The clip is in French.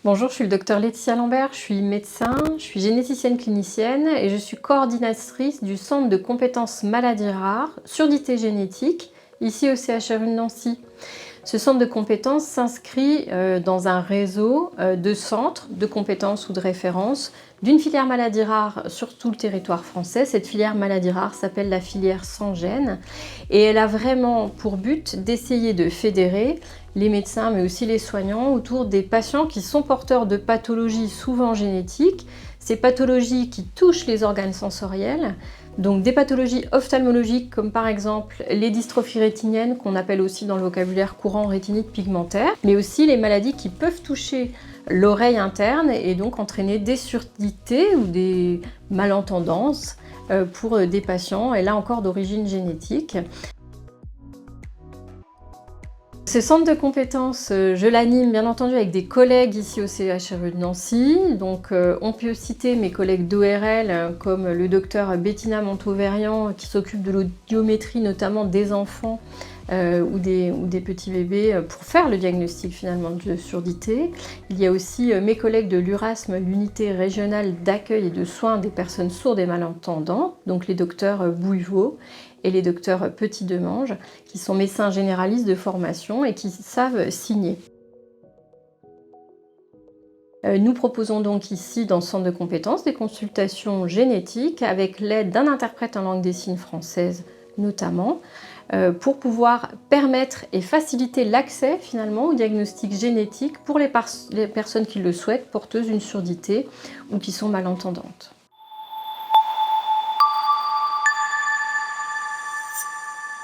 Bonjour, je suis le docteur Laetitia Lambert, je suis médecin, je suis généticienne clinicienne et je suis coordinatrice du Centre de compétences maladies rares, surdité génétique, ici au CHRU de Nancy. Ce centre de compétences s'inscrit dans un réseau de centres de compétences ou de référence d'une filière maladies rares sur tout le territoire français. Cette filière maladies rares s'appelle la filière sans gène et elle a vraiment pour but d'essayer de fédérer les médecins mais aussi les soignants autour des patients qui sont porteurs de pathologies souvent génétiques, ces pathologies qui touchent les organes sensoriels, donc des pathologies ophtalmologiques comme par exemple les dystrophies rétiniennes qu'on appelle aussi dans le vocabulaire courant rétinite pigmentaire, mais aussi les maladies qui peuvent toucher l'oreille interne et donc entraîner des surdités ou des malentendances pour des patients, et là encore d'origine génétique. Ce centre de compétences, je l'anime bien entendu avec des collègues ici au CHRU de Nancy. Donc, on peut citer mes collègues d'ORL comme le docteur Bettina Montauverian qui s'occupe de l'audiométrie notamment des enfants ou des petits bébés pour faire le diagnostic finalement de surdité. Il y a aussi mes collègues de l'URASM, l'unité régionale d'accueil et de soins des personnes sourdes et malentendantes, donc les docteurs Bouilleveau et les docteurs Petit-Demange, qui sont médecins généralistes de formation et qui savent signer. Nous proposons donc ici, dans ce centre de compétences, des consultations génétiques avec l'aide d'un interprète en langue des signes française notamment, pour pouvoir permettre et faciliter l'accès finalement au diagnostic génétique pour les personnes qui le souhaitent, porteuses d'une surdité ou qui sont malentendantes.